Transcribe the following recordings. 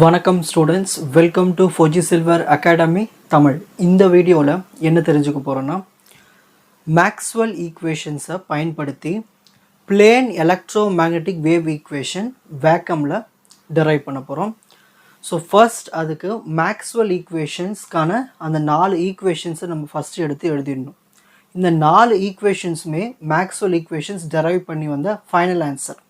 வணக்கம் students, welcome to Fauji silver academy Tamil. இந்த வீடியோவில் என்ன தெரிஞ்சுக்க போகிறோன்னா, மேக்ஸ்வெல் ஈக்குவேஷன்ஸை பயன்படுத்தி plane electromagnetic wave equation வேக்கமில் டெரைவ் பண்ண போகிறோம். ஸோ ஃபர்ஸ்ட் அதுக்கு மேக்ஸ்வெல் ஈக்குவேஷன்ஸ்க்கான அந்த 4 ஈக்குவேஷன்ஸை நம்ம ஃபஸ்ட்டு எடுத்து எழுதிடணும். இந்த 4 ஈக்குவேஷன்ஸுமே மேக்ஸ்வெல் ஈக்குவேஷன்ஸ் டெரைவ் பண்ணி வந்த ஃபைனல் ஆன்சர்.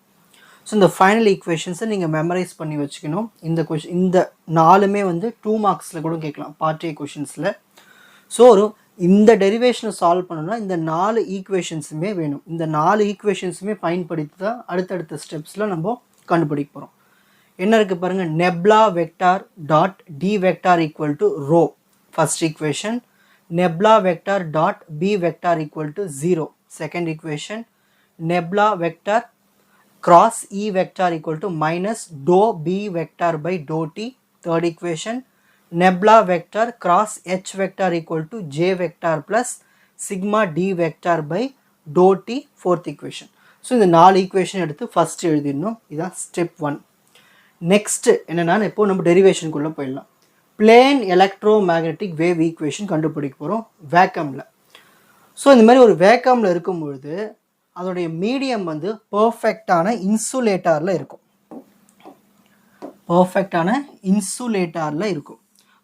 ஸோ இந்த ஃபைனல் ஈக்குவேஷன்ஸை நீங்கள் மெமரைஸ் பண்ணி வச்சுக்கணும். இந்த 4மே வந்து 2 மார்க்ஸில் கூட கேட்கலாம், பார்ட் ஏ கொஷின்ஸில். ஸோ இந்த டெரிவேஷனை சால்வ் பண்ணணும்னா இந்த 4 ஈக்குவேஷன்ஸுமே வேணும். இந்த 4 ஈக்குவேஷன்ஸுமே பயன்படுத்தி தான் அடுத்தடுத்த ஸ்டெப்ஸில் நம்ம கண்டுபிடிக்க போகிறோம். என்ன இருக்குது பாருங்கள், nabla vector dot D vector equal to rho first equation, nabla vector dot B vector equal to 0 second equation, nabla vector cross E vector equal to minus dou B vector by dou T third equation, nebula vector cross H vector equal to J vector plus sigma D vector by dou T fourth equation. So இந்த 4 equation எடுத்து first எழுதிடணும். இதுதான் step 1. Next என்னென்னா, இப்போ நம்ம டெரிவேஷனுக்குள்ளே போயிடலாம். Plane electromagnetic wave equation கண்டுபிடிக்க போகிறோம் வேக்கமில். So இந்த மாதிரி ஒரு வேக்கமில் இருக்கும்பொழுது அதோடைய மீடியம் வந்து பர்ஃபெக்டான இன்சுலேட்டரில் இருக்கும்.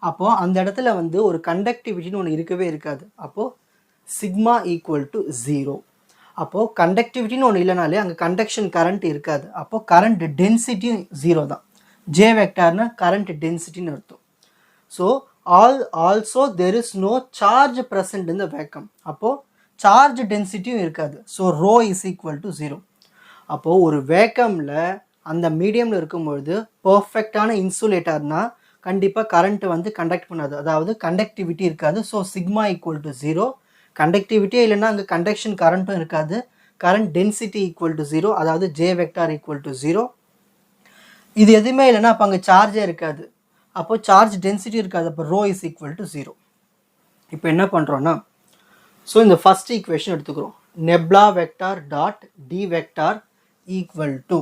அப்போது அந்த இடத்துல வந்து ஒரு கண்டக்டிவிட்டின்னு ஒன்று இருக்கவே இருக்காது. அப்போது சிக்மா ஈக்குவல் டு 0. அப்போது கண்டக்டிவிட்டின்னு ஒன்று இல்லைனாலே அங்கே கண்டக்ஷன் கரண்ட் இருக்காது. அப்போது கரண்ட் டென்சிட்டியும் 0 தான். ஜே வெக்டார்னா கரண்ட் டென்சிட்டின்னு அர்த்தம். So also there is no charge present in the vacuum. அப்போது சார்ஜ் டென்சிட்டியும் இருக்காது. So rho is equal to 0. அப்போது ஒரு வேக்கமில் அந்த மீடியமில் இருக்கும்பொழுது பர்ஃபெக்டான இன்சுலேட்டர்னால் கண்டிப்பாக கரண்ட்டு வந்து கண்டக்ட் பண்ணாது, அதாவது கண்டக்டிவிட்டி இருக்காது. So sigma equal to 0. கண்டக்டிவிட்டியே இல்லைன்னா அங்கே கண்டக்ஷன் கரண்ட்டும் இருக்காது. கரண்ட் டென்சிட்டி ஈக்குவல் டு 0, அதாவது ஜே வெக்டார் ஈக்குவல் டு 0. இது எதுவுமே இல்லைன்னா அப்போ அங்கே சார்ஜே இருக்காது. அப்போது சார்ஜ் டென்சிட்டி இருக்காது. அப்போ ரோ இஸ் ஈக்குவல் டு 0. இப்போ என்ன பண்ணுறோன்னா, ஸோ இந்த ஃபஸ்ட் ஈக்குவேஷன் எடுத்துக்கிறோம். Nabla vector dot D vector equal to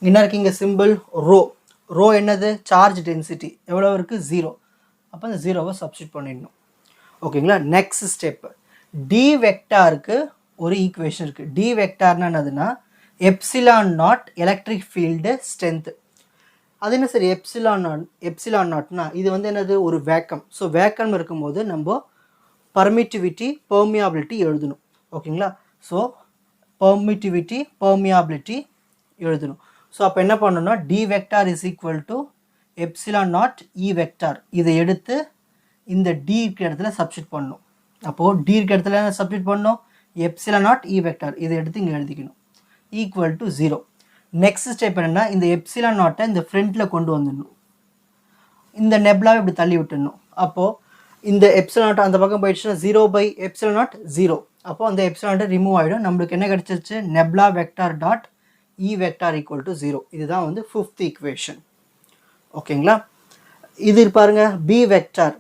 என்ன இருக்குது இங்கே சிம்பிள் ரோ. ரோ என்னது, சார்ஜ் டென்சிட்டி எவ்வளோ இருக்குது, 0. அப்போ அந்த 0வை சப்ஸ்டியூட் பண்ணிடணும். ஓகேங்களா. நெக்ஸ்ட் ஸ்டெப், டி வெக்டாருக்கு ஒரு ஈக்குவேஷன் இருக்குது. டி வெக்டார்னா என்னதுன்னா epsilon not electric field strength. அது என்ன சரி, எப்சிலான் நாட்னா இது வந்து என்னது, ஒரு வேக்கம். ஸோ வேக்கம் இருக்கும்போது நம்ம பர்மிட்டிவிட்டி பெர்மியாபிலிட்டி எழுதணும். ஓகேங்களா. ஸோ பெர்மியாபிலிட்டி எழுதணும். ஸோ அப்போ என்ன பண்ணணும்னா, D vector is equal to epsilon naught E vector. இதை எடுத்து இந்த டி இருக்கிற இடத்துல சப்ஸ்டியூட் பண்ணணும். அப்போது டி இருக்கிற இடத்துல என்ன சப்ஸ்டியூட் பண்ணணும், எப்சிலான் நாட் இ வெக்டார். இதை எடுத்து இங்கே எழுதிக்கணும், ஈக்குவல் டு 0. நெக்ஸ்ட் ஸ்டெப் என்னென்னா, இந்த எப்சிலான் நாட்டை இந்த ஃப்ரண்ட்டில் கொண்டு வந்துடணும். இந்த நெப்லாவை இப்படி தள்ளி விட்டுடணும். அப்போது இந்த எப்சிலான் நாட் அந்த பக்கம் போயிடுச்சுன்னா 0 பை எப்சிலான் நாட் 0. அப்போது அந்த எப்சிலான் நாட் ரிமூவ் ஆகிடும். நம்மளுக்கு என்ன கிடச்சிருச்சு, nabla vector dot E vector equal to 0. இதுதான் வந்து ஃபிஃப்த் ஈக்குவேஷன். ஓகேங்களா. இது பாருங்க, B vector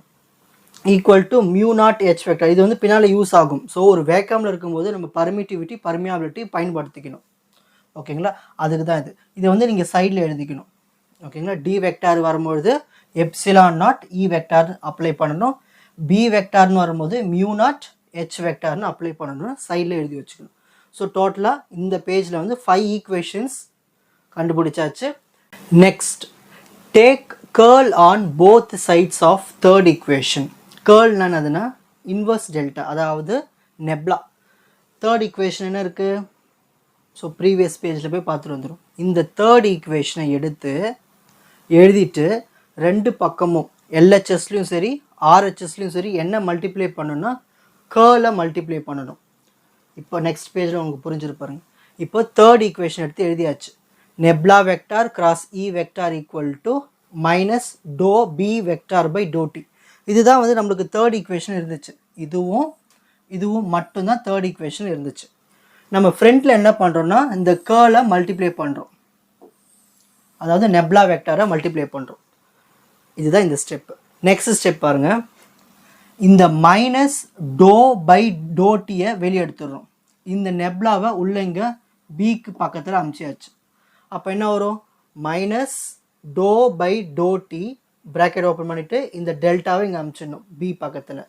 equal to mu naught H vector. இது வந்து பின்னால் யூஸ் ஆகும். ஸோ ஒரு வேக்கமில் இருக்கும்போது நம்ம பர்மியாபிலிட்டி பயன்படுத்திக்கணும். ஓகேங்களா. அதுக்கு தான் இதை வந்து நீங்கள் சைடில் எழுதிக்கணும். ஓகேங்களா. டி வெக்டார் வரும்பொழுது epsilon naught E vector apply பண்ணணும். பி வெக்டார்னு வரும்போது மியூ நாட் ஹெச் வெக்டார்னு அப்ளை பண்ணணும். சைடில் எழுதி வச்சுக்கணும். ஸோ டோட்டலாக இந்த பேஜில் வந்து 5 ஈக்குவேஷன்ஸ் கண்டுபிடிச்சாச்சு. Next, take curl on both sides of third equation. கேர்ள்னா என்னதுன்னா இன்வர்ஸ் டெல்டா, அதாவது நெப்லா. தேர்ட் ஈக்குவேஷன் என்ன இருக்குது, ஸோ ப்ரீவியஸ் பேஜில் போய் பார்த்துட்டு வந்துடும். இந்த தேர்ட் ஈக்குவேஷனை எடுத்து எழுதிட்டு 2 பக்கமும் எல்ஹெச்எஸ்லையும் சரி ஆர்ஹெச்எஸ்லையும் சரி என்ன மல்டிப்ளை பண்ணணும்னா கேர்ளை மல்டிப்ளை பண்ணணும். இப்போ நெக்ஸ்ட் பேஜில் உங்களுக்கு புரிஞ்சிருப்பாருங்க. இப்போ தேர்ட் ஈக்குவேஷன் எடுத்து எழுதியாச்சு. Nabla vector cross E vector equal to minus dow B vector by to t. இதுதான் வந்து நம்மளுக்கு தேர்ட் ஈக்குவேஷன் இருந்துச்சு. இதுவும் மட்டும்தான் தேர்ட் ஈக்குவேஷன் இருந்துச்சு. நம்ம ஃப்ரண்ட்டில் என்ன பண்ணுறோன்னா இந்த கேர்ளை மல்டிப்ளை பண்ணுறோம், அதாவது நெப்லா வெக்டாரை மல்டிப்ளை பண்ணுறோம். இதுதான் இந்த ஸ்டெப். நெக்ஸ்ட் ஸ்டெப் பாருங்கள், இந்த மைனஸ் டோ பை டோ டியை வெளியே எடுத்துடுறோம். இந்த நெப்லாவை உள்ள இங்கே பிக்கு பக்கத்தில் அமுச்சியாச்சு. அப்போ என்ன வரும், minus doe by to t bracket open பண்ணிவிட்டு இந்த டெல்டாவை இங்கே அனுப்பிச்சிடணும் பி பக்கத்தில்.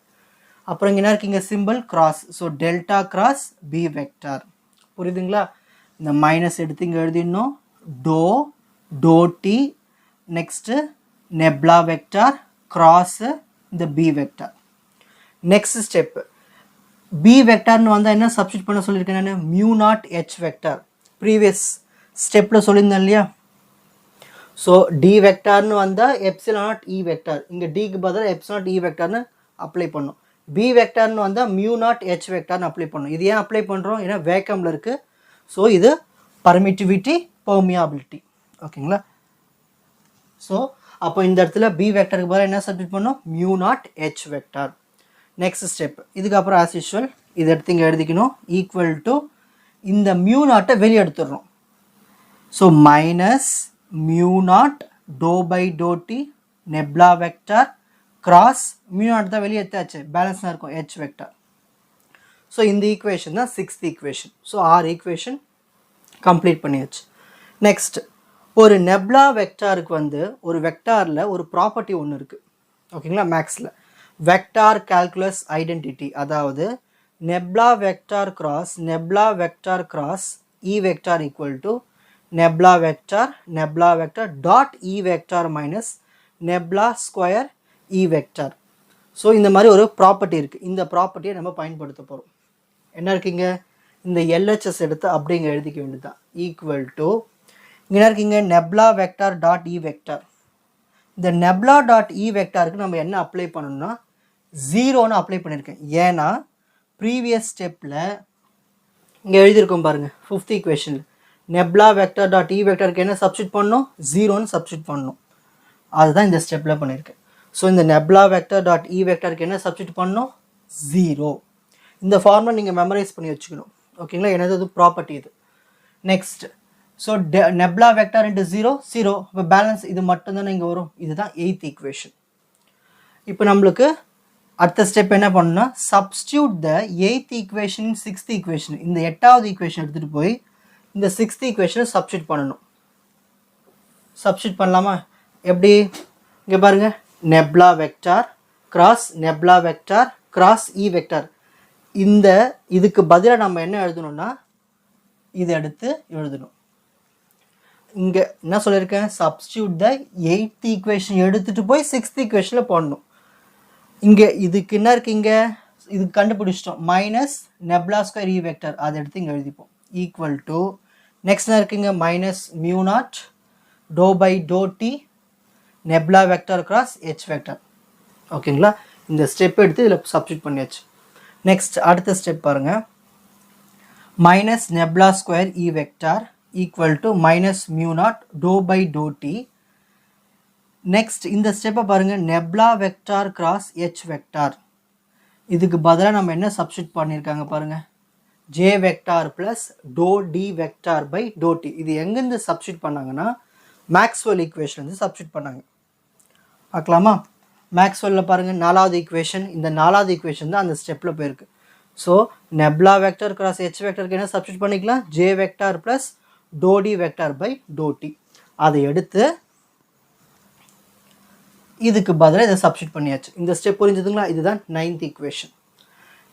அப்புறம் இங்கே என்ன இருக்குங்க simple cross. So delta cross B vector. புரியுதுங்களா? இந்த மைனஸ் எடுத்து இங்கே எழுதிடணும். Dow dow t next nabla vector cross இந்த B vector. Next step B வெக்டார்னு வந்தால் என்ன சப்ஸ்டிட் பண்ண சொல்லியிருக்கேன் நான்? Mu naught H vector. Previous ஸ்டெப்பில் சொல்லியிருந்தேன் இல்லையா? ஸோ டி வெக்டார்னு வந்தால் எப்சிலான் நாட் இ வெக்டார். இங்கே டிக்கு பதிலாக எப்சிலான் நாட் இ வெக்டார்னு அப்ளை பண்ணணும். பி வெக்டார்னு வந்தால் மியூ நாட் ஹெச் வெக்டார்னு அப்ளை பண்ணணும். இது ஏன் அப்ளை பண்ணுறோம்? ஏன்னா வேக்கமில் இருக்குது. ஸோ இது பர்மிட்டிவிட்டி பெர்மியாபிலிட்டி. ஓகேங்களா? ஸோ அப்போ இந்த இடத்துல பி வெக்டாருக்கு பதிலாக என்ன சப்ஸ்டிட் பண்ணணும்? Mu naught H vector. Next step இதுக்கப்புறம் ஆஸ் யூஷுவல் இதை எடுத்து இங்கே எழுதிக்கணும். ஈக்குவல் டு இந்த மியூ நாட்டை வெளியே எடுத்துடுறோம். So minus mu naught to by to t nabla vector cross mu naught தான் வெளியே எடுத்தாச்சு, பேலன்ஸாக இருக்கும் ஹெச் வெக்டார். ஸோ இந்த ஈக்குவேஷன் தான் 6th equation. So 6 equation complete பண்ணியாச்சு. நெக்ஸ்ட் ஒரு நெப்லா வெக்டாருக்கு வந்து ஒரு வெக்டாரில் ஒரு ப்ராப்பர்ட்டி ஒன்று இருக்குது. ஓகேங்களா? மேக்ஸில் வெக்டார் கால்குலஸ் ஐடென்டிட்டி, அதாவது nabla vector cross E vector equal to nebula vector dot e vector minus nebula square e vector. So இந்த மாதிரி ஒரு ப்ராப்பர்ட்டி இருக்குது. இந்த ப்ராப்பர்ட்டியை நம்ம பயன்படுத்த போகிறோம். என்ன இருக்குங்க? இந்த எல்ஹெச்எஸ் எடுத்து அப்படிங்க எழுதிக்க வேண்டியது தான். ஈக்குவல் டு இங்கே என்ன இருக்குங்க? nebula vector dot e vector. இந்த nebula dot e vectorக்கு நம்ம என்ன அப்ளை பண்ணணும்னா 0ன்னு அப்ளை பண்ணியிருக்கேன். ஏன்னா ப்ரீவியஸ் ஸ்டெப்பில் இங்கே எழுதியிருக்கோம் பாருங்கள் 5th ஈக்குவேஷனில் nebula vector dot e vectorக்கு என்ன சப்ஸ்டிட் பண்ணணும்? 0ன்னு சப்ஸ்டிட் பண்ணணும். அதுதான் இந்த ஸ்டெப்பில் பண்ணியிருக்கேன். ஸோ இந்த nebula vector dot e vectorக்கு என்ன சப்ஸ்டிட் பண்ணணும்? 0. இந்த ஃபார்முலா நீங்கள் மெமரைஸ் பண்ணி வச்சுக்கணும். ஓகேங்களா? எனது ப்ராப்பர்ட்டி இது. Next so nebula vector into 0 0. இப்போ பேலன்ஸ் இது மட்டும்தானே இங்கே வரும். இதுதான் 8th ஈக்குவேஷன். இப்போ நம்மளுக்கு அடுத்த ஸ்டெப் என்ன பண்ணணும்னா சப்ஸ்டியூட் த 8th ஈக்குவேஷன் 6th ஈக்குவேஷன். இந்த 8வது ஈக்குவேஷன் எடுத்துகிட்டு போய் இந்த 6th ஈக்குவேஷனை சப்ஸ்டிட் பண்ணணும். சப்ஸ்டிட் பண்ணலாமா? எப்படி? இங்கே பாருங்கள், nebula vector cross E vector. இந்த இதுக்கு பதிலாக நம்ம என்ன எழுதணும்னா இதை எடுத்து எழுதணும். இங்கே என்ன சொல்லியிருக்கேன்? சப்ஸ்டியூட் த 8th ஈக்குவேஷன் எடுத்துகிட்டு போய் 6th ஈக்குவேஷனில் போடணும். இங்கே இதுக்கு என்ன இருக்குது? இங்கே இதுக்கு கண்டுபிடிச்சிட்டோம். Minus nebula square E vector. அதை எடுத்து இங்கே எழுதிப்போம். ஈக்குவல் டு நெக்ஸ்ட் என்ன இருக்குங்க? Minus mu naught to by to t nebula vector cross H vector. ஓகேங்களா? இந்த ஸ்டெப் எடுத்து இதில் சப்ஸ்டிட் பண்ணியாச்சு. நெக்ஸ்ட் அடுத்த ஸ்டெப் பாருங்கள். Minus nebula square E vector equal to minus mu naught to by to t. Next இந்த ஸ்டெப்பை பாருங்கள். nebula vector cross H vector. இதுக்கு பதிலாக நம்ம என்ன சப்ஸ்டிட் பண்ணியிருக்காங்க பாருங்கள்? J vector plus to D vector by to t. இது எங்கேருந்து சப்ஸ்டிட் பண்ணாங்கன்னா மேக்ஸ்வெல் ஈக்குவேஷன்லேருந்து சப்ஸ்டிட் பண்ணாங்க. பார்க்கலாமா? மேக்ஸ்வெல்லில் பாருங்கள் 4வது ஈக்குவேஷன். இந்த 4வது ஈக்குவேஷன் தான் அந்த ஸ்டெப்பில் போயிருக்கு. So nebula vector cross H வெக்டருக்கு என்ன சப்ஸ்டிட் பண்ணிக்கலாம்? J vector plus to D vector by to t. அதை எடுத்து இதுக்கு பதிலாக இதை சப்ஸ்டிட் பண்ணியாச்சு. இந்த ஸ்டெப் புரிஞ்சுதுங்களா? இதுதான் 9th ஈக்குவேஷன்.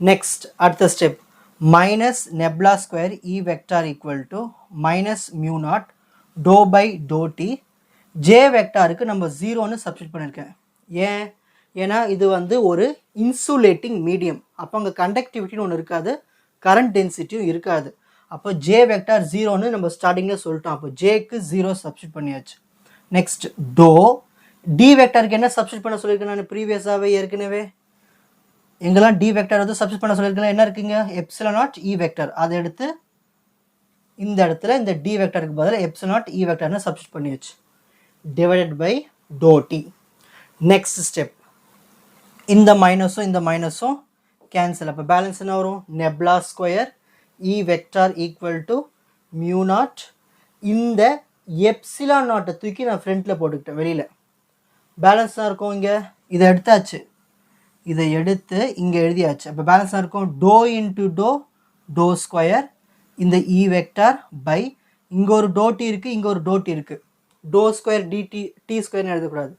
நெக்ஸ்ட் அடுத்த step minus nebula square E vector equal to minus mu naught to by to t. J வெக்டாருக்கு நம்ம 0ன்னு சப்ஸ்டிட் பண்ணியிருக்கேன். ஏன்னா இது வந்து ஒரு இன்சுலேட்டிங் மீடியம். அப்போ அங்கே கண்டக்டிவிட்டின்னு ஒன்று இருக்காது, கரண்ட் டென்சிட்டியும் இருக்காது. அப்போ ஜே வெக்டார் 0ன்னு நம்ம ஸ்டார்டிங்கில் சொல்லிட்டோம். அப்போ ஜேக்கு 0 சப்ஸ்டிட் பண்ணியாச்சு. நெக்ஸ்ட் டோ டி வெக்டாருக்கு என்ன சப்ஸ்டிட் பண்ண சொல்லியிருக்கேன் நான் ப்ரீவியஸாகவே ஏற்கனவே எங்கெல்லாம் டி வெக்டார் வந்து சப்ஸ்டிட் பண்ண சொல்லியிருக்கலாம். என்ன இருக்குங்க? Epsilon naught E vector. அதை எடுத்து இந்த இடத்துல இந்த டி வெக்டாருக்கு பதிலாக எப்சிலான் நாட் இ வெக்டார்னு சப்ஸ்டிட் பண்ணியாச்சு. Divided by to t. Next step இந்த மைனஸும் கேன்சல். அப்போ பேலன்ஸ் என்ன வரும்? nebula square E vector equal to mu naught. இந்த எப்சிலான் நாட்டை தூக்கி நான் ஃப்ரண்ட்டில் போட்டுக்கிட்டேன் வெளியில். பேலன்ஸ் தான் இருக்கும். இங்கே இதை எடுத்தாச்சு, இதை எடுத்து இங்கே எழுதியாச்சு. அப்போ பேலன்ஸ் தான் இருக்கும். டோ இன்ட்டு டோ ஸ்கொயர் இந்த இ வெக்டார் பை இங்கே ஒரு டோட்டி இருக்குது, இங்கே ஒரு டோட்டி இருக்குது. டோ ஸ்கொயர் டிடி டி ஸ்கொயர்னு எழுதக்கூடாது.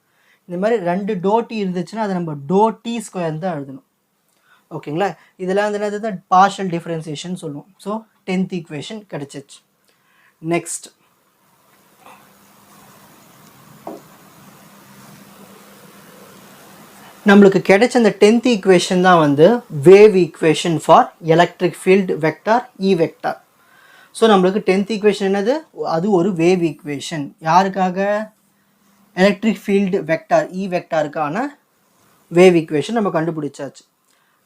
இந்த மாதிரி 2 டோ டி இருந்துச்சுன்னா அதை நம்ம டோ டி ஸ்கொயர் தான் எழுதணும். ஓகேங்களா? இதெல்லாம் வந்து என்னது பார்ஷியல் டிஃபரன்சியேஷன் சொல்லுவோம். ஸோ 10th ஈக்குவேஷன் கிடச்சிச்சு. நெக்ஸ்ட் நம்மளுக்கு கிடைச்ச அந்த 10th ஈக்குவேஷன் தான் வந்து wave equation for electric field vector E vector. So நம்மளுக்கு 10th ஈக்குவேஷன் என்னது? அது ஒரு வேவ் ஈக்குவேஷன். யாருக்காக? எலக்ட்ரிக் ஃபீல்டு வெக்டார் இ வெக்டாருக்கான வேவ் ஈக்குவேஷன் நம்ம கண்டுபிடிச்சாச்சு.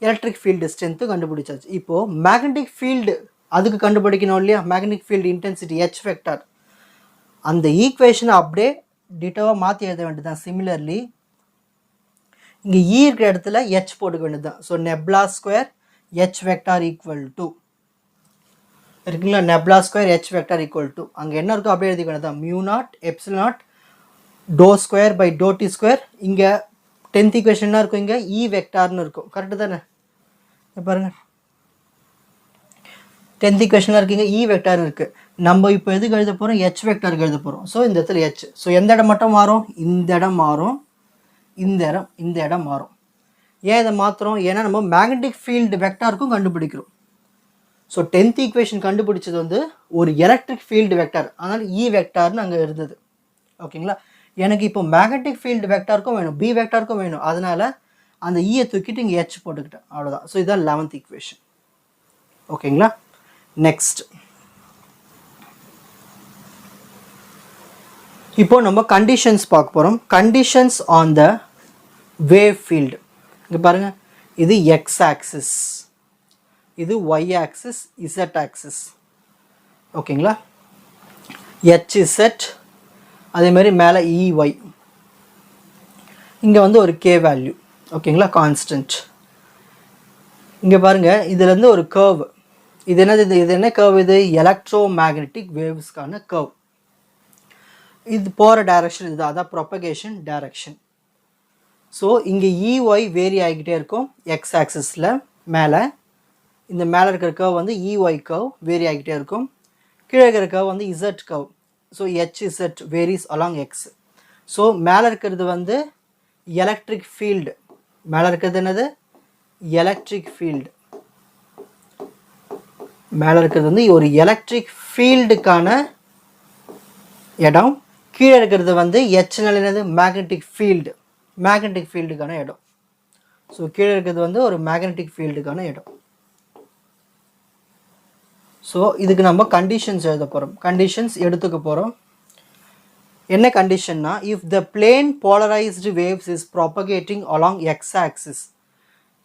எலக்ட்ரிக் ஃபீல்டு ஸ்ட்ரென்த்து கண்டுபிடிச்சாச்சு. இப்போது மேக்னெட்டிக் ஃபீல்டு அதுக்கு கண்டுபிடிக்கணும் இல்லையா? Magnetic field intensity H vector. அந்த ஈக்குவேஷனை அப்படியே டிட்டோவாக மாற்றி எழுத வேண்டியதுதான். சிமிலர்லி இங்கே ஈ இருக்கிற இடத்துல ஹெச் போட்டுக்க வேண்டியது தான். So nabla square H vector equal to இருக்குங்களா? Nabla square H vector equal to அங்கே என்ன இருக்கோ அப்படியே எழுதிக்க வேண்டியது தான். Mu naught epsilon naught dow square by to t square. இங்கே 10th ஈக்குவேஷன் என்ன இருக்கும்? இங்கே இ வெக்டார்னு இருக்கும். கரெக்டு தானே? பாருங்கள் 10th ஈக்குவேஷனில் இருக்குங்க இ வெக்டார்னு இருக்குது. நம்ம இப்போ எதுக்கு எழுத போகிறோம்? ஹெச் வெக்டாருக்கு எழுத போகிறோம். ஸோ இந்த இடத்துல ஹெச். ஸோ எந்த இடம் மட்டும் மாறும்? இந்த இடம் மாறும், இந்த இடம் மாறும். ஏன் இதை மாற்றுறோம்? ஏன்னா நம்ம மேக்னெட்டிக் ஃபீல்டு வெக்டாருக்கும் கண்டுபிடிக்கிறோம். ஸோ 10th ஈக்குவேஷன் கண்டுபிடிச்சது வந்து ஒரு எலக்ட்ரிக் ஃபீல்டு வெக்டார், அதனால் இ வெக்டார்னு அங்கே இருந்தது. ஓகேங்களா? எனக்கு இப்போ மேக்னெட்டிக் ஃபீல்டு வெக்டாருக்கும் வேணும், பி வெக்டாருக்கும் வேணும். அதனால் அந்த ஈயை தூக்கிட்டு இங்கே ஹெச் போட்டுக்கிட்டேன். அவ்வளோதான். ஸோ இதுதான் 11th ஈக்குவேஷன். ஓகேங்களா? நெக்ஸ்ட் இப்போ நம்ம கண்டிஷன்ஸ் பார்க்க போகிறோம். Conditions on the wave field. இங்கே பாருங்கள், இது எக்ஸ் ஆக்சிஸ், இது ஒய் ஆக்சிஸ், இசட் ஆக்சிஸ். ஓகேங்களா? ஹெச்இசட், அதேமாதிரி மேலே இஒய். இங்கே வந்து ஒரு கே வேல்யூ. ஓகேங்களா? கான்ஸ்டன்ட். இங்கே பாருங்கள், இதுலேருந்து ஒரு கர்வ். இது என்னது? இது என்ன கர்வ்? இது எலக்ட்ரோ மேக்னெட்டிக் வேவ்ஸ்க்கான கர்வ். இது போகிற டைரக்ஷன் இது, அதான் ப்ரொபகேஷன் டைரக்ஷன். ஸோ இங்கே இஒய் வேரி ஆகிக்கிட்டே இருக்கும் எக்ஸ் ஆக்சிஸில். மேலே இந்த மேலே இருக்கிற கர்வ் வந்து இஒய் கர்வ் வேரி ஆகிக்கிட்டே இருக்கும். கீழே இருக்கிற கர்வ் வந்து Z curve. So H Z varies along X. So மேலே இருக்கிறது வந்து எலக்ட்ரிக் ஃபீல்டு. மேலே இருக்கிறது என்னது? Electric field. மேலே இருக்கிறது வந்து ஒரு எலக்ட்ரிக் ஃபீல்டுக்கான இடம். கீழே இருக்கிறது வந்து ஹெச்னால என்னது? Magnetic field. மேக்னெட்டிக் ஃபீல்டுக்கான இடம். ஸோ கீழே இருக்கிறது வந்து ஒரு மேக்னெட்டிக் ஃபீல்டுக்கான இடம். ஸோ இதுக்கு நம்ம கண்டிஷன்ஸ் எழுத போகிறோம். கண்டிஷன்ஸ் எடுத்துக்க போகிறோம். என்ன கண்டிஷன்னா, if the plane polarised waves is propagating along X axis.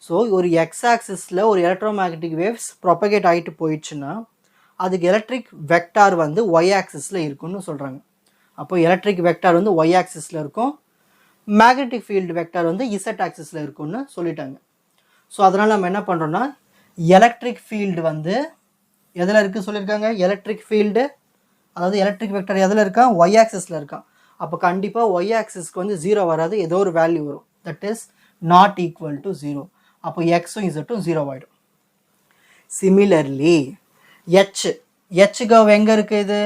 So ஒரு எக்ஸ் ஆக்சிஸில் ஒரு எலக்ட்ரோ மேக்னெட்டிக் வேவ்ஸ் ப்ராபகேட் ஆகிட்டு போயிடுச்சுன்னா அதுக்கு எலக்ட்ரிக் வெக்டார் வந்து ஒய் ஆக்சிஸில் இருக்குன்னு சொல்கிறாங்க. அப்போ எலக்ட்ரிக் வெக்டார் வந்து ஒய் ஆக்சிஸில் இருக்கும், மேக்னெட்டிக் ஃபீல்டு வெக்டார் வந்து இசட் ஆக்சிஸில் இருக்குன்னு சொல்லிட்டாங்க. ஸோ அதனால் நம்ம என்ன பண்ணுறோன்னா, எலக்ட்ரிக் ஃபீல்டு வந்து எதில் இருக்குது சொல்லியிருக்காங்க? எலக்ட்ரிக் ஃபீல்டு, அதாவது எலக்ட்ரிக் வெக்டார் எதில் இருக்கான்? ஒய் ஆக்சிஸில் இருக்கான். அப்போ கண்டிப்பாக ஒய் ஆக்சிஸ்க்கு வந்து 0 வராது, ஏதோ ஒரு வேல்யூ வரும். That is not equal to 0. அப்போ எக்ஸும் இசட்டும் 0 ஆகிடும். சிமிலர்லி ஹெச் கர்வ் எங்கே இருக்குது? இது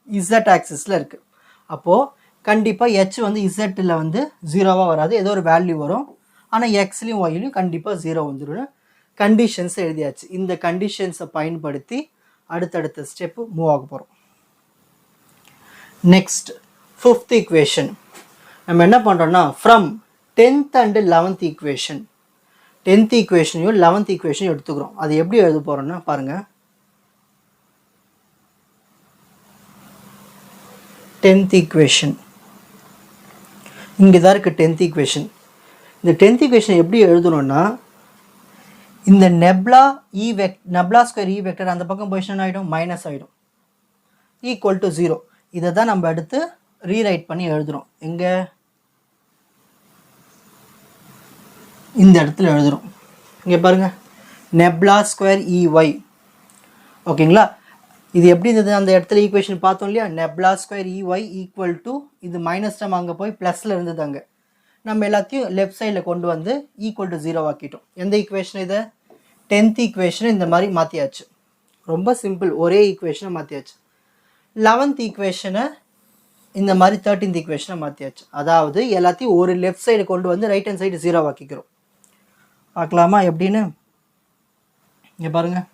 இசட் ஆக்சிஸில் இருக்குது. அப்போது கண்டிப்பாக ஹெச் வந்து இசட்டில் வந்து 0வாக வராது, ஏதோ ஒரு வேல்யூ வரும். ஆனால் எக்ஸ்லையும் ஒய்லையும் கண்டிப்பாக 0 வந்துடும். கண்டிஷன்ஸ் எழுதியாச்சு. இந்த கண்டிஷன்ஸை பயன்படுத்தி அடுத்தடுத்த ஸ்டெப்பு மூவ் ஆக போகிறோம். நெக்ஸ்ட் 5th ஈக்குவேஷன் நம்ம என்ன பண்ணுறோன்னா, from 10th and 11th equation, 10th ஈக்குவேஷனையும் 11th ஈக்குவேஷனையும் எடுத்துக்கிறோம். அது எப்படி எழுத போகிறோன்னா பாருங்கள். 10th ஈக்குவேஷன் இங்கே தான் இருக்குது. 10th equation. இந்த 10th ஈக்குவேஷன் எப்படி எழுதணும்னா, இந்த nabla nabla square e vector அந்த பக்கம் பொசிஷன் ஆகிடும், மைனஸ் ஆகிடும், ஈக்குவல் டு 0. இதை தான் நம்ம எடுத்து ரீரைட் பண்ணி எழுதுகிறோம். எங்கே? இந்த இடத்துல எழுதுகிறோம். இங்கே பாருங்கள், நெப்லா ஸ்கொயர் இஒய். ஓகேங்களா? இது எப்படி இருந்தது? அந்த இடத்துல ஈக்குவேஷன் பார்த்தோம் இல்லையா? Nabla square EY equal to, இது மைனஸ் டம் அங்கே போய் ப்ளஸில் இருந்தது. அங்கே நம்ம எல்லாத்தையும் லெஃப்ட் சைடில் கொண்டு வந்து ஈக்குவல் டு 0 ஆக்கிட்டோம். எந்த ஈக்குவேஷன்? இதை 10th ஈக்குவேஷனை இந்த மாதிரி மாற்றியாச்சு. ரொம்ப சிம்பிள், ஒரே ஈக்குவேஷனை மாற்றியாச்சு. 11th ஈக்குவேஷனை இந்த மாதிரி 13th ஈக்குவேஷனை மாற்றியாச்சு. அதாவது எல்லாத்தையும் ஒரு லெஃப்ட் சைடு கொண்டு வந்து ரைட் ஹேண்ட் சைடு 0 ஆக்கிக்கிறோம். பார்க்கலாமா எப்படின்னு? இங்கே பாருங்கள்,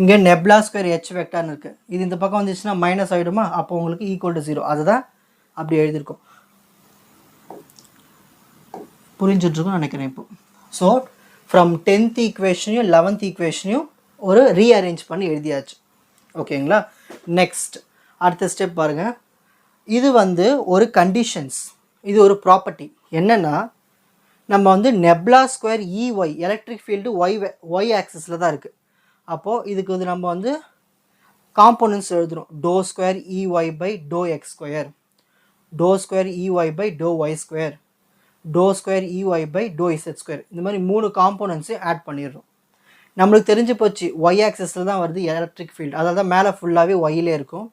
இங்கே நெப்லா ஸ்கொயர் ஹெச் வெக்டார்னு இருக்குது. இது இந்த பக்கம் வந்துச்சுன்னா மைனஸ் ஆகிடுமா? அப்போ உங்களுக்கு ஈக்குவல் டு 0. அதுதான் அப்படி எழுதியிருக்கோம். புரிஞ்சுட்ருக்குன்னு நினைக்கிறேன் இப்போ. ஸோ ஃப்ரம் 10th ஈக்குவேஷனையும் 11th ஈக்குவேஷனையும் ஒரு ரீஅரேஞ்ச் பண்ணி எழுதியாச்சு. ஓகேங்களா? நெக்ஸ்ட் அடுத்த ஸ்டெப் பாருங்கள். இது வந்து ஒரு கண்டிஷன்ஸ், இது ஒரு ப்ராப்பர்ட்டி. என்னென்னா, நம்ம வந்து nabla square E Y electric field Y ஆக்சிஸில் தான் இருக்குது. அப்போது இதுக்கு வந்து நம்ம வந்து காம்போனன்ட்ஸ் எழுதுகிறோம். டோ ஸ்கொயர் இஒய் பை டோ எக்ஸ் ஸ்கொயர், டோ ஸ்கொயர் இஒய் பை டோ ஒய் ஸ்கொயர், டோ ஸ்கொயர் இஒய் பை டோ இசட் ஸ்கொயர். இந்த மாதிரி 3 காம்போனன்ட்ஸையும் ஆட் பண்ணிடுறோம். நம்மளுக்கு தெரிஞ்சு போச்சு ஒய் ஆக்சிஸில் தான் வருது எலக்ட்ரிக் ஃபீல்டு. அதாவது தான் மேலே ஃபுல்லாகவே ஒய்யிலே இருக்கும்,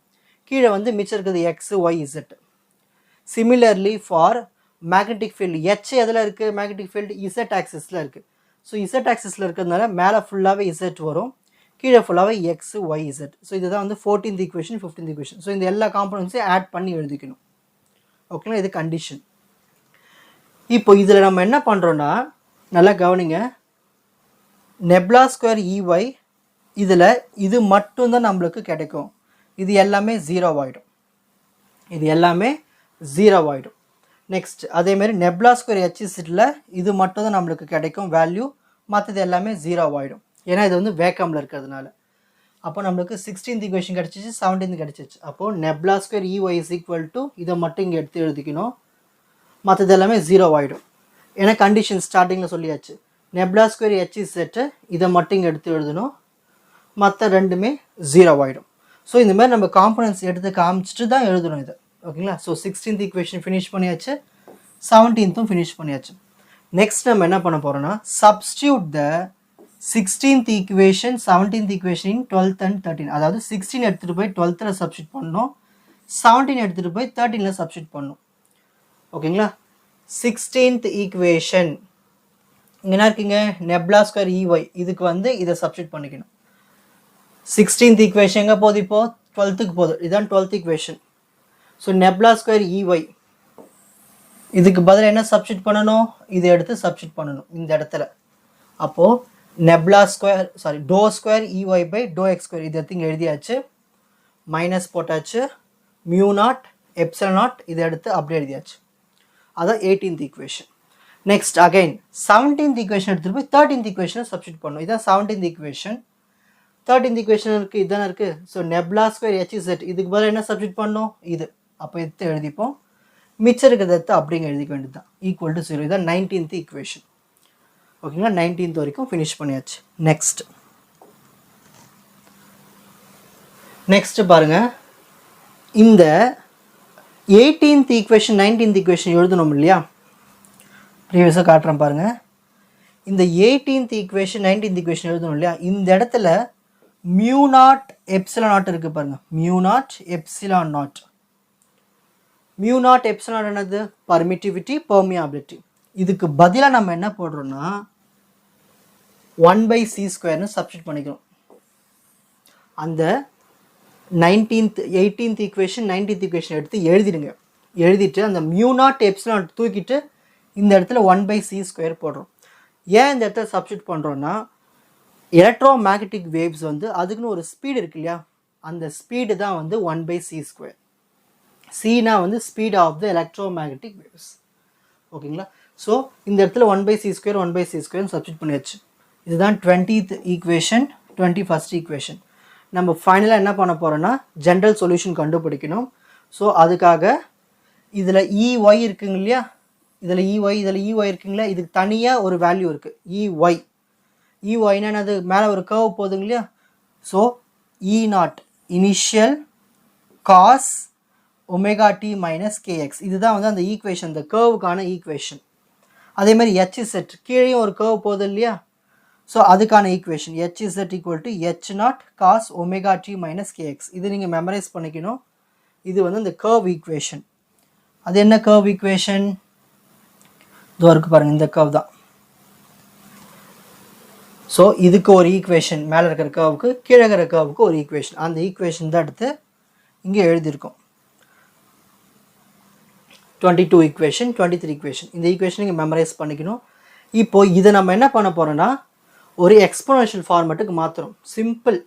கீழே வந்து மிச்சம் இருக்கிறது x y z. Similarly for magnetic field, H எதில் இருக்குது? மேக்னெட்டிக் ஃபீல்டு இசட் ஆக்சிஸில் இருக்குது. ஸோ இசட் ஆக்சிஸில் இருக்கிறதுனால மேலே ஃபுல்லாகவே இசட் வரும், கீழே ஃபுல்லாகவே எக்ஸு ஒய் இசட். ஸோ இதுதான் வந்து 14th equation 15th equation. So இந்த எல்லா காம்போனன்ட்ஸையும் ஆட் பண்ணி எழுதிக்கணும். ஓகேங்களா? இது கண்டிஷன். இப்போ இதில் நம்ம என்ன பண்ணுறோன்னா, நல்லா கவனிங்க, நெப்லா ஸ்கொயர் இஒய் இதில் இது மட்டும்தான் நம்மளுக்கு கிடைக்கும். இது எல்லாமே 0 ஆகிடும். இது எல்லாமே 0 ஆகிடும். நெக்ஸ்ட் அதேமாரி நெப்லா ஸ்கொயர் ஹெச்சிஸில் இது மட்டும் தான் நம்மளுக்கு கிடைக்கும் வேல்யூ, மற்றது எல்லாமே 0 ஆகிடும். ஏன்னா இது வந்து வேக்கமில் இருக்கிறதுனால. அப்போ நம்மளுக்கு 16th ஈக்குவேஷன் கிடச்சிச்சு, 17th கிடச்சிச்சு. அப்போது nabla square E Y is equal to இதை மட்டும் இங்கே எடுத்து எழுதிக்கணும், மற்றது எல்லாமே 0 ஆகிடும். ஏன்னா கண்டிஷன் ஸ்டார்டிங்கில் சொல்லியாச்சு. நெப்லா ஸ்கொயர் ஹெச்சிஸெட்டு இதை மட்டும் இங்கே எடுத்து எழுதணும், மற்ற ரெண்டுமே 0 ஆகிடும். ஸோ இந்த மாதிரி நம்ம காம்பனன்ட்ஸ் எடுத்து காமிச்சிட்டு தான் எழுதணும் இதை. ஓகேங்களா? ஸோ 16th ஈக்குவேஷன் ஃபினிஷ் பண்ணியாச்சு, 17th ஃபினிஷ் பண்ணியாச்சு. நெக்ஸ்ட் நம்ம என்ன பண்ண போகிறோம்னா, substitute the 16th equation 17th equation in 12th and 13. அதாவது 16 எடுத்துகிட்டு போய் 12th சப்ஸ்டியூட் பண்ணணும், 17 எடுத்துகிட்டு போய் 13 சப்ஸ்டியூட் பண்ணணும். ஓகேங்களா? 16th ஈக்குவேஷன் இங்கே என்ன இருக்குங்க? நெப்லா ஸ்கொயர் இஒய், இதுக்கு வந்து இதை சப்ஸ்டியூட் பண்ணிக்கணும். 16th ஈக்குவேஷன் எங்கே போகுது? இப்போது 12th போகுது. இதுதான் 12th equation. So nabla square E Y இதுக்கு பதில் என்ன சப்ஸ்டியூட் பண்ணணும்? இதை எடுத்து சப்ஸ்டியூட் பண்ணணும் இந்த இடத்துல. அப்போது நெப்லா ஸ்கொயர் டோ ஸ்கொயர் இஒய் பை டோ எக்ஸ் ஸ்கொயர் இது எடுத்து இங்கே எழுதியாச்சு, மைனஸ் போட்டாச்சு, மியூ நாட் எப்சிலன் நாட் இதை எடுத்து அப்படியே எழுதியாச்சு. அதான் 18th equation. Next again 17th equation எடுத்துகிட்டு போய் 13th ஈக்குவேஷனை சப்ஸ்டியூட் பண்ணணும். இதுதான் 17th ஈக்குவேஷன். 13th ஈக்குவேஷன் இருக்குது, இதுதானே இருக்குது. ஸோ நெப்லா ஸ்கொயர் ஹெச்சிஸெட் இதுக்கு பதில் என்ன சப்ஸ்டியூட் பண்ணணும்? இது. அப்போ எடுத்து எழுதிப்போம், மிச்சம் இருக்கிறத எடுத்து அப்படிங்க எழுதிக்க வேண்டியது தான். Equal to 0. இதுதான் 19th ஈக்குவேஷன். ஓகேங்களா? 19th வரைக்கும் ஃபினிஷ் பண்ணியாச்சு. நெக்ஸ்ட் பாருங்கள், இந்த 18th ஈக்குவேஷன் 19th ஈக்குவேஷன் எழுதணும் இல்லையா? ப்ரீவியஸாக காட்டுறேன் பாருங்கள். இந்த 18th ஈக்குவேஷன் 19th ஈக்குவேஷன் எழுதணும் இல்லையா? இந்த இடத்துல மியூ நாட் எப்சிலான் நாட் இருக்குது பாருங்கள். Mu not epsilon not. Mu not epsilon not என்னது? பர்மிட்டிவிட்டி, பெர்மியாபிலிட்டி. இதுக்கு பதிலாக நம்ம என்ன போடுறோம்னா 1/c² சப்ஸ்டியூட் பண்ணிக்கிறோம். அந்த 18th ஈக்குவேஷன் 19th ஈக்குவேஷன் எடுத்து எழுதிடுங்க. எழுதிட்டு அந்த மியூ நாட் எப்சிலான் நாட் தூக்கிட்டு இந்த இடத்துல 1/c² போடுறோம். ஏன் இந்த இடத்துல சப்ஸ்டியூட் பண்ணுறோன்னா, எலக்ட்ரோ மேக்னெட்டிக் வேவ்ஸ் வந்து அதுக்குன்னு ஒரு ஸ்பீடு இருக்கு இல்லையா? அந்த ஸ்பீடு தான் வந்து 1/c². சீனா வந்து speed of the electromagnetic waves. ஓகேங்களா? ஸோ இந்த இடத்துல 1/c² 1/c² சப்ஸ்டியூட் பண்ணியாச்சு. இதுதான் 20th ஈக்குவேஷன் 21st ஈக்குவேஷன். நம்ம ஃபைனலாக என்ன பண்ண போகிறோன்னா ஜென்ரல் சொல்யூஷன் கண்டுபிடிக்கணும். ஸோ அதுக்காக இதில் இஒய் இருக்குங்க இல்லையா? இதில் இஒய் இருக்குங்களா? இதுக்கு தனியாக ஒரு வேல்யூ இருக்குது இஒய்னா அது மேலே ஒரு கர்வ் போகுதுங்க இல்லையா? So E0 initial cos omega t minus k x, இதுதான் வந்து அந்த ஈக்குவேஷன், இந்த கர்வுக்கான ஈக்குவேஷன். அதே மாதிரி HZ கீழேயும் ஒரு கர்வ் போகுது இல்லையா? ஸோ அதுக்கான equation HZ equal to H0 cos omega t minus k x. இது நீங்கள் மெமரைஸ் பண்ணிக்கணும். இது வந்து இந்த கர்வ் ஈக்குவேஷன். அது என்ன கர்வ் ஈக்குவேஷன்? இது வரைக்கும் பாருங்கள், இந்த கர்வ் தான். ஸோ இதுக்கு ஒரு ஈக்குவேஷன், மேலே இருக்கிற கர்வுக்கு கீழே இருக்கிற கர்வுக்கு ஒரு ஈக்குவேஷன். அந்த ஈக்குவேஷன் தான் எடுத்து இங்கே எழுதியிருக்கோம். 22 ஈக்குவேஷன், 23 ஈக்குவேஷன். இந்த ஈக்குவேஷன் நீங்கள் மெமரைஸ் பண்ணிக்கணும். இப்போது இதை நம்ம என்ன பண்ண போகிறோன்னா ஒரு எக்ஸ்போனன்ஷியல் ஃபார்மேட்டுக்கு மாற்றுறோம். சிம்பிள்.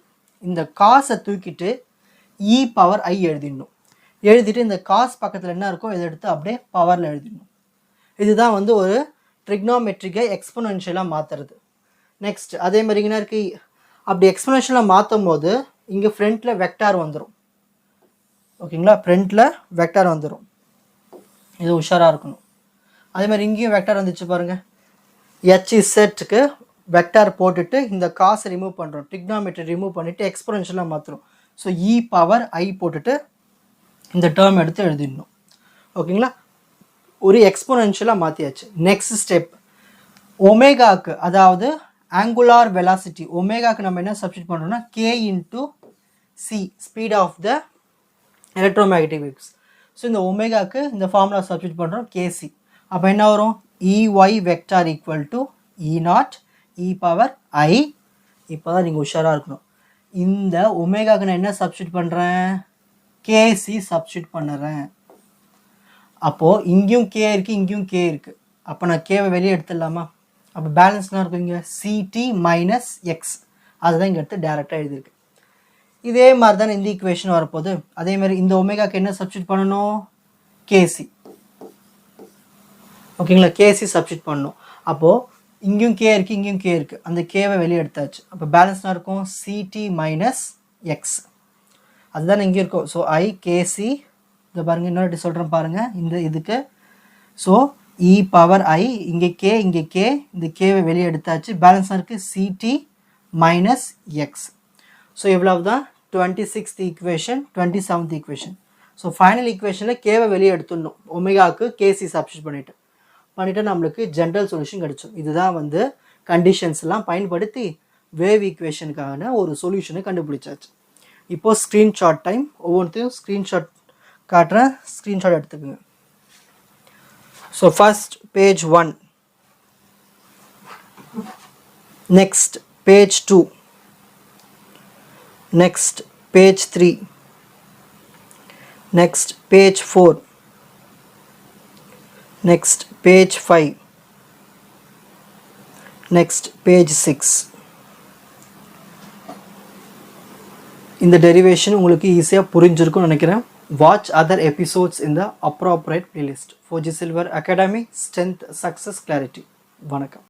இந்த காசை தூக்கிட்டு இ பவர் ஐ எழுதிடணும். எழுதிட்டு இந்த காஸ் பக்கத்தில் என்ன இருக்கோ இதை எடுத்து அப்படியே பவரில் எழுதிடணும். இதுதான் வந்து ஒரு ட்ரிக்னாமெட்ரிக்கை எக்ஸ்போனன்ஷியலாக மாற்றுறது. நெக்ஸ்ட் அதே மாதிரி என்ன இருக்குது, அப்படி எக்ஸ்போனன்ஷியலாக மாற்றும் போது இங்கே ஃப்ரண்ட்டில் வெக்டார் வந்துடும். ஓகேங்களா, ஃப்ரண்ட்டில் வெக்டார் வந்துடும். இது உஷாராக இருக்கணும். அதே மாதிரி இங்கேயும் வெக்டார் வந்துச்சு பாருங்கள். HZக்கு வெக்டார் போட்டுட்டு இந்த காசை ரிமூவ் பண்ணுறோம். ட்ரிக்னாமெட்ரி ரிமூவ் பண்ணிவிட்டு எக்ஸ்போனன்ஷியலாக மாற்றுறோம். ஸோ இ பவர் ஐ போட்டுட்டு இந்த டேர்ம் எடுத்து எழுதிடணும். ஓகேங்களா, ஒரு எக்ஸ்போனன்ஷியலாக மாற்றியாச்சு. நெக்ஸ்ட் ஸ்டெப் ஒமேகாவுக்கு, அதாவது ஆங்குலார் வெலாசிட்டி ஒமேகாவுக்கு நம்ம என்ன சப்ஸ்டிட் பண்ணுறோம்னா k into c, speed of the electromagnetic waves. So இந்த ஒமேகாவுக்கு இந்த ஃபார்முலா சப்ஸ்டிட் பண்ணுறோம் கேசி. அப்போ என்ன வரும், E Y vector equal to E naught E power I. இப்போ தான் நீங்கள் உஷாராக இருக்கணும். இந்த ஒமேகாவுக்கு நான் என்ன சப்ஸ்டிட் பண்ணுறேன், கேசி சப்ஸ்டிட் பண்ணுறேன். அப்போது இங்கேயும் கே இருக்குது, இங்கேயும் கே இருக்குது. அப்போ நான் கேவை வெளியே எடுத்துடலாமா? அப்போ பேலன்ஸ்லாம் இருக்கும் இங்கே சிடி மைனஸ் எக்ஸ். அதுதான் இங்கே எடுத்து டேரெக்டாக எழுதியிருக்கு. இதே மாதிரி தான் இந்த ஈக்குவேஷன் வரப்போகுது. அதே மாதிரி இந்த ஒமேகாக்கு என்ன சப்ஸ்டிட் பண்ணணும், கேசி. ஓகேங்களா, கேசி சப்ஸ்டிட் பண்ணணும். அப்போது இங்கேயும் கே இருக்குது, இங்கேயும் கே இருக்குது. அந்த கேவை வெளியே எடுத்தாச்சு. அப்போ பேலன்ஸ்லாம் இருக்கும் சிடி மைனஸ் எக்ஸ். அதுதான் இங்கே இருக்கும். ஸோ ஐ கேசி, இதை பாருங்கள், இன்னொரு சொல்கிறேன் பாருங்கள் இந்த இதுக்கு. ஸோ இ பவர் ஐ, இங்கே கே, இங்கே கே, இந்த கேவை வெளியே எடுத்தாச்சு. பேலன்ஸ்லாம் இருக்குது சிடி மைனஸ் எக்ஸ். ஸோ இவ்வளவு தான் 26th equation, 27th equation. So final ஈக்குவேஷனில் கேவை வெளியே எடுத்துடணும். ஒமேகாவுக்கு கேசி சப்ஸ்டிட் பண்ணிவிட்டு நம்மளுக்கு ஜென்ரல் சொல்யூஷன் கிடச்சிடும். இதுதான் வந்து கண்டிஷன்ஸ்லாம் பயன்படுத்தி வேவ் ஈக்குவேஷனுக்கான ஒரு சொல்யூஷனை கண்டுபிடிச்சாச்சு. இப்போது ஸ்க்ரீன்ஷாட் டைம். ஒவ்வொன்றையும் ஸ்க்ரீன்ஷாட் காட்டுறேன், ஸ்க்ரீன்ஷாட் எடுத்துக்கோங்க. So first page 1, next page 2, next page 3, next page 4, next page 5, next page 6. இந்த டெரிவேஷன் உங்களுக்கு ஈஸியாக புரிஞ்சிருக்கும்னு நினைக்கிறேன். Watch other episodes in the appropriate playlist. 4G Silver Academy, Strength, Success, Clarity. வணக்கம்.